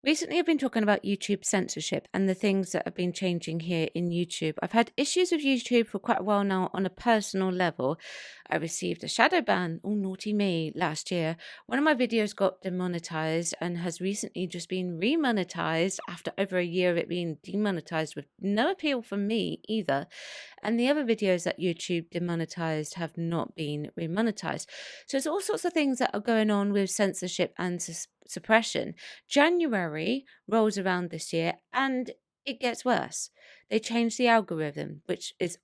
Recently, I've been talking about YouTube censorship and the things that have been changing here in YouTube. I've had issues with YouTube for quite a while now on a personal level. I received a shadow ban, oh naughty me, last year. One of my videos got demonetized and has recently just been remonetized after over a year of it being demonetized with no appeal from me either. And the other videos that YouTube demonetized have not been remonetized. So there's all sorts of things that are going on with censorship and suppression. January rolls around this year and it gets worse. They changed the algorithm, which is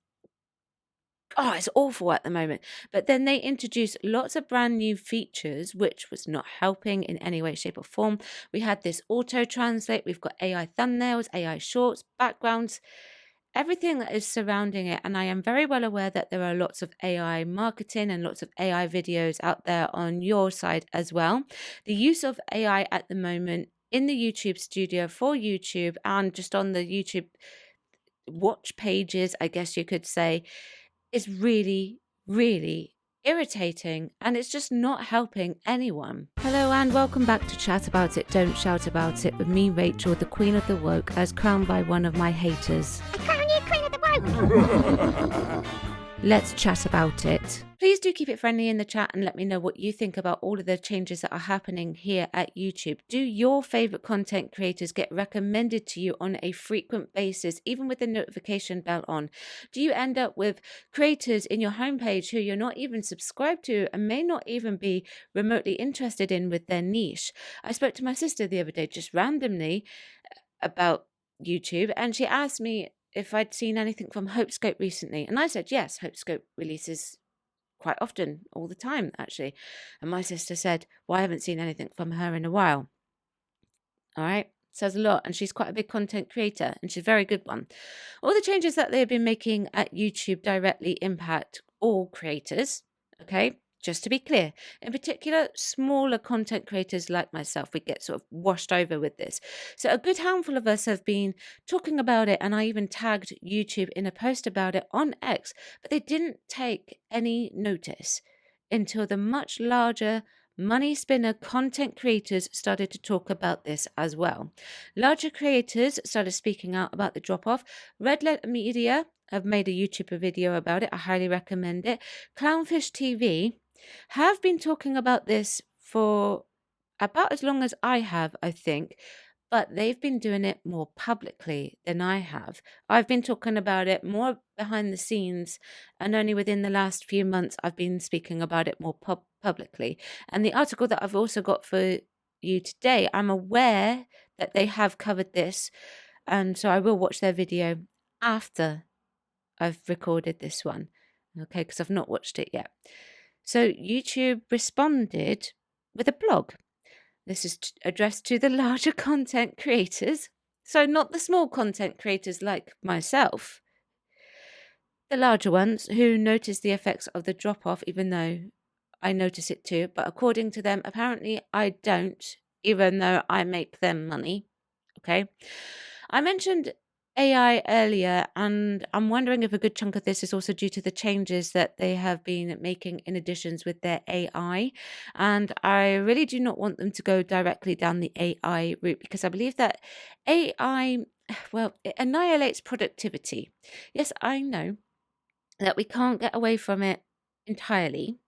it's awful at the moment. But then they introduced lots of brand new features, which was not helping in any way, shape, or form. We had this auto translate, we've got AI thumbnails, AI shorts, backgrounds, everything that is surrounding it. And I am very well aware that there are lots of AI marketing and lots of AI videos out there on your side as well. The use of AI at the moment in the YouTube studio for YouTube and just on the YouTube watch pages, I guess you could say, is really, really irritating, and it's just not helping anyone. Hello and welcome back to Chat About It, Don't Shout About It with me, Rachel, the Queen of the Woke, as crowned by one of my haters. I crown you Queen of the Woke! Let's chat about it. Please do keep it friendly in the chat and let me know what you think about all of the changes that are happening here at YouTube. Do your favorite content creators get recommended to you on a frequent basis, even with the notification bell on? Do you end up with creators in your homepage who you're not even subscribed to and may not even be remotely interested in with their niche? I spoke to my sister the other day just randomly about YouTube, and she asked me if I'd seen anything from Hopescope recently. And I said, yes, Hopescope releases quite often, all the time, actually. And my sister said, well, I haven't seen anything from her in a while. All right. Says a lot. And she's quite a big content creator, and she's a very good one. All the changes that they've been making at YouTube directly impact all creators. Okay. Just to be clear, in particular, smaller content creators like myself, we get sort of washed over with this. So a good handful of us have been talking about it, and I even tagged YouTube in a post about it on X, but they didn't take any notice until the much larger money spinner content creators started to talk about this as well. Larger creators started speaking out about the drop off. Red Letter Media have made a YouTube video about it. I highly recommend it. Clownfish TV have been talking about this for about as long as I have, I think, but they've been doing it more publicly than I have. I've been talking about it more behind the scenes, and only within the last few months I've been speaking about it more publicly. And the article that I've also got for you today, I'm aware that they have covered this, and so I will watch their video after I've recorded this one, okay, because I've not watched it yet. So YouTube responded with a blog. This is addressed to the larger content creators. So not the small content creators like myself. The larger ones who notice the effects of the drop-off, even though I notice it too. But according to them, apparently I don't, even though I make them money. Okay. I mentioned AI earlier, and I'm wondering if a good chunk of this is also due to the changes that they have been making in additions with their AI. And I really do not want them to go directly down the AI route, because I believe that AI, well, it annihilates productivity. Yes, I know that we can't get away from it entirely.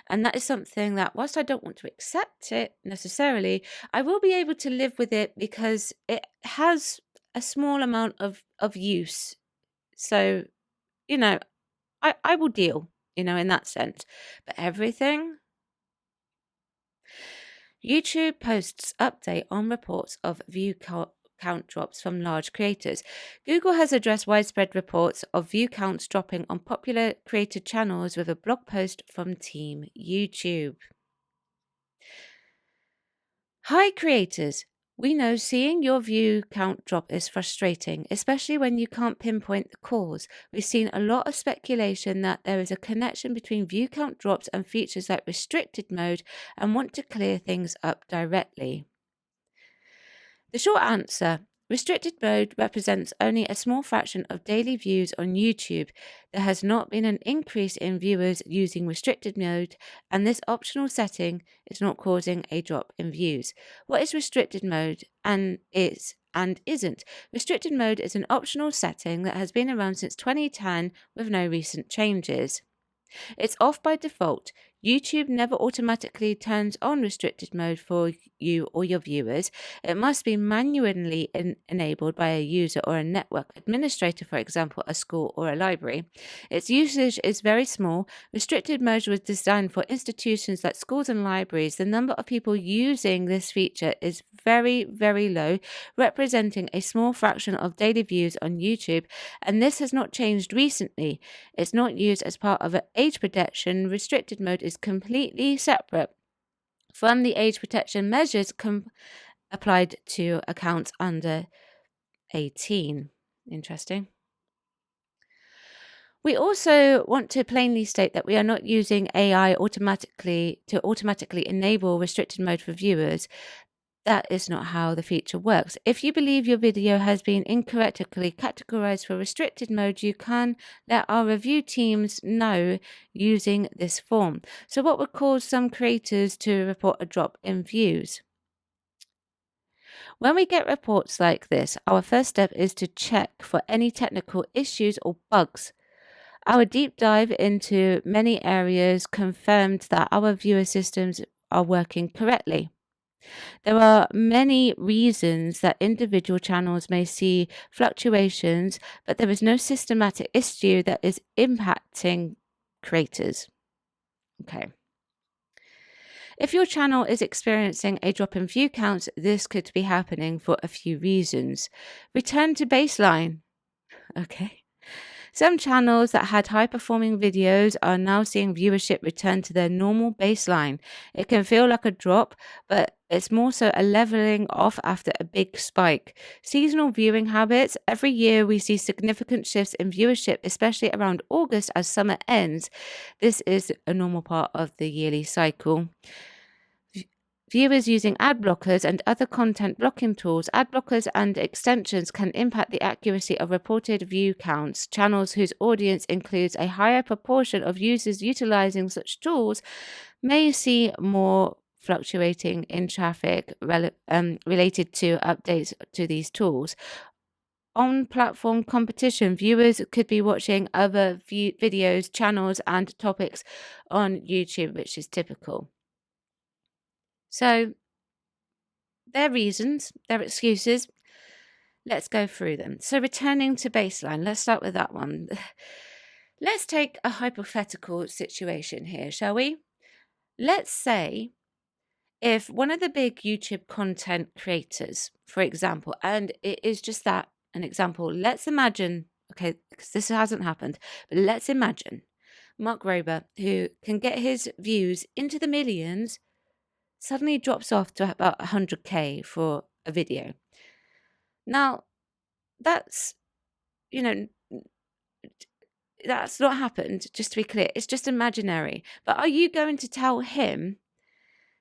And that is something that, whilst I don't want to accept it necessarily, I will be able to live with it because it has a small amount of use. So, I will deal, in that sense. But everything, YouTube posts update on reports of view count drops from large creators. Google has addressed widespread reports of view counts dropping on popular creator channels with a blog post from Team YouTube. Hi creators! We know seeing your view count drop is frustrating, especially when you can't pinpoint the cause. We've seen a lot of speculation that there is a connection between view count drops and features like restricted mode, and want to clear things up directly. The short answer, Restricted mode represents only a small fraction of daily views on YouTube. There has not been an increase in viewers using restricted mode, and this optional setting is not causing a drop in views. What is restricted mode and isn't? Restricted mode is an optional setting that has been around since 2010 with no recent changes. It's off by default. YouTube never automatically turns on restricted mode for you or your viewers. It must be manually enabled by a user or a network administrator, for example, a school or a library. Its usage is very small. Restricted mode was designed for institutions like schools and libraries. The number of people using this feature is very, very low, representing a small fraction of daily views on YouTube, and this has not changed recently. It's not used as part of an age protection. Restricted mode is completely separate from the age protection measures applied to accounts under 18. Interesting. We also want to plainly state that we are not using AI to automatically enable restricted mode for viewers. That is not how the feature works. If you believe your video has been incorrectly categorized for restricted mode, you can let our review teams know using this form. So what would cause some creators to report a drop in views? When we get reports like this, our first step is to check for any technical issues or bugs. Our deep dive into many areas confirmed that our viewer systems are working correctly. There are many reasons that individual channels may see fluctuations, but there is no systematic issue that is impacting creators. Okay. If your channel is experiencing a drop in view counts, this could be happening for a few reasons. Return to baseline. Okay. Some channels that had high-performing videos are now seeing viewership return to their normal baseline. It can feel like a drop, but it's more so a leveling off after a big spike. Seasonal viewing habits. Every year we see significant shifts in viewership, especially around August as summer ends. This is a normal part of the yearly cycle. Viewers using ad blockers and other content blocking tools. Ad blockers and extensions can impact the accuracy of reported view counts. Channels whose audience includes a higher proportion of users utilizing such tools may see more fluctuating in traffic related to updates to these tools. On-platform competition. Viewers could be watching other videos, channels, and topics on YouTube, which is typical. So, their reasons, their excuses, let's go through them. So, returning to baseline, let's start with that one. Let's take a hypothetical situation here, shall we? Let's say if one of the big YouTube content creators, for example, and it is just that, an example, let's imagine, okay, because this hasn't happened, but let's imagine Mark Rober, who can get his views into the millions, suddenly drops off to about 100K for a video. Now, that's, that's not happened, just to be clear. It's just imaginary. But are you going to tell him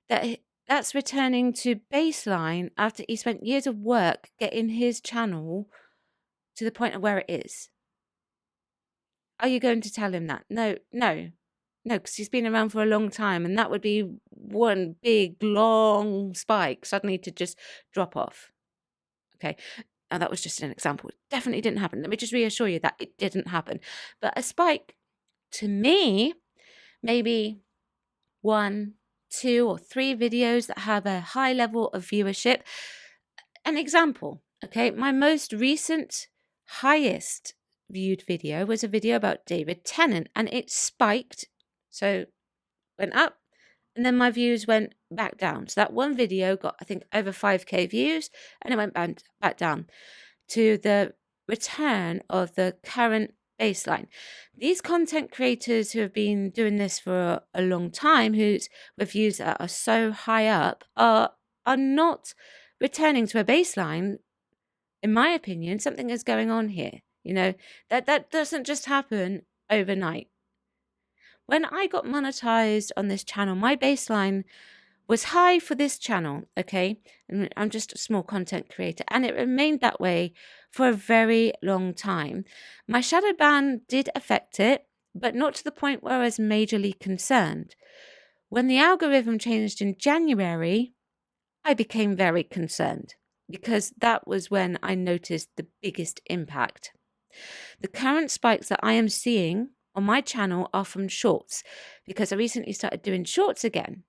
that that's returning to baseline after he spent years of work getting his channel to the point of where it is? Are you going to tell him that? No, because he's been around for a long time, and that would be one big, long spike suddenly to just drop off. Okay, now that was just an example. It definitely didn't happen. Let me just reassure you that it didn't happen. But a spike, to me, maybe 1, 2, or 3 videos that have a high level of viewership. An example, okay, my most recent highest viewed video was a video about David Tennant, and it spiked. So went up, and then my views went back down. So that one video got, I think, over 5K views, and it went back down to the return of the current baseline. These content creators who have been doing this for a long time, whose reviews are so high up, are not returning to a baseline. In my opinion, something is going on here. That doesn't just happen overnight. When I got monetized on this channel, my baseline was high for this channel, okay? And I'm just a small content creator, and it remained that way for a very long time. My shadow ban did affect it, but not to the point where I was majorly concerned. When the algorithm changed in January, I became very concerned because that was when I noticed the biggest impact. The current spikes that I am seeing on my channel are from shorts because I recently started doing shorts again.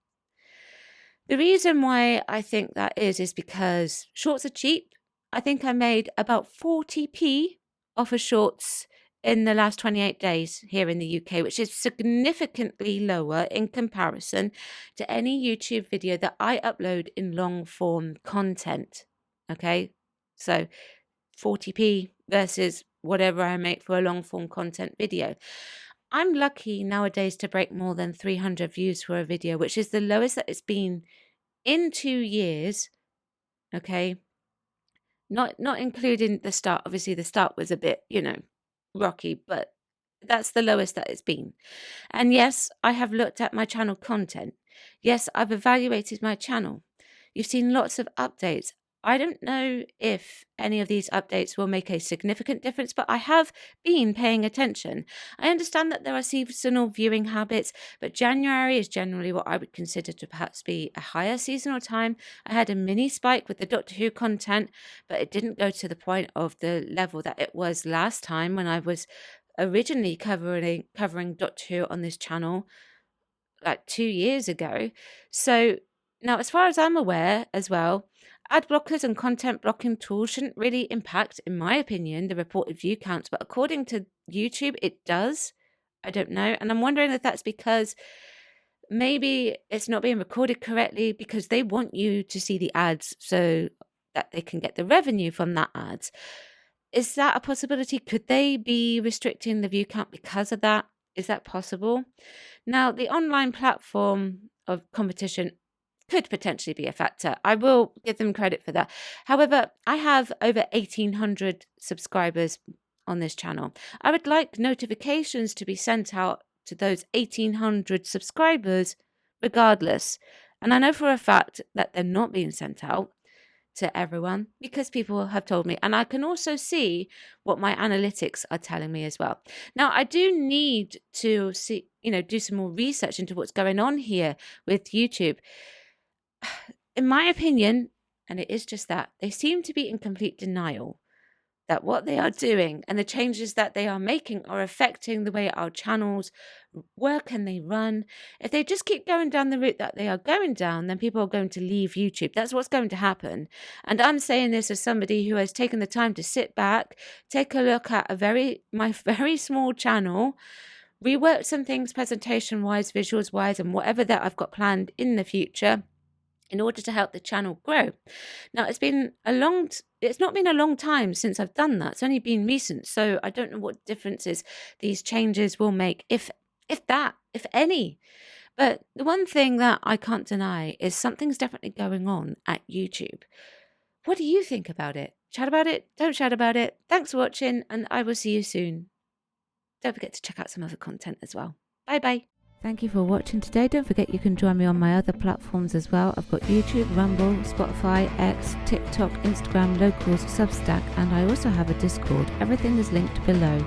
The reason why I think that is because shorts are cheap. I think I made about 40p off of shorts in the last 28 days here in the UK, which is significantly lower in comparison to any YouTube video that I upload in long form content. Okay, so 40p versus whatever I make for a long form content video. I'm lucky nowadays to break more than 300 views for a video, which is the lowest that it's been in 2 years. Okay, not including the start. Obviously the start was a bit, rocky, but that's the lowest that it's been. And yes, I have looked at my channel content. Yes, I've evaluated my channel. You've seen lots of updates. I don't know if any of these updates will make a significant difference, but I have been paying attention. I understand that there are seasonal viewing habits, but January is generally what I would consider to perhaps be a higher seasonal time. I had a mini spike with the Doctor Who content, but it didn't go to the point of the level that it was last time when I was originally covering Doctor Who on this channel like 2 years ago. So now, as far as I'm aware as well, ad blockers and content blocking tools shouldn't really impact, in my opinion, the reported view counts, but according to YouTube, it does. I don't know. And I'm wondering if that's because maybe it's not being recorded correctly because they want you to see the ads so that they can get the revenue from that ads. Is that a possibility? Could they be restricting the view count because of that? Is that possible? Now, the online platform of competition could potentially be a factor. I will give them credit for that. However, I have over 1,800 subscribers on this channel. I would like notifications to be sent out to those 1,800 subscribers regardless. And I know for a fact that they're not being sent out to everyone because people have told me, and I can also see what my analytics are telling me as well. Now, I do need to see, do some more research into what's going on here with YouTube. In my opinion, and it is just that, they seem to be in complete denial that what they are doing and the changes that they are making are affecting the way our channels work and they run. If they just keep going down the route that they are going down, then people are going to leave YouTube. That's what's going to happen. And I'm saying this as somebody who has taken the time to sit back, take a look at my very small channel, rework some things presentation-wise, visuals-wise, and whatever that I've got planned in the future in order to help the channel grow. Now, it's not been a long time since I've done that. It's only been recent. So I don't know what differences these changes will make, if any. But the one thing that I can't deny is something's definitely going on at YouTube. What do you think about it? Chat about it? Don't chat about it. Thanks for watching, and I will see you soon. Don't forget to check out some other content as well. Bye-bye. Thank you for watching today. Don't forget you can join me on my other platforms as well. I've got YouTube, Rumble, Spotify, X, TikTok, Instagram, Locals, Substack, and I also have a Discord. Everything is linked below.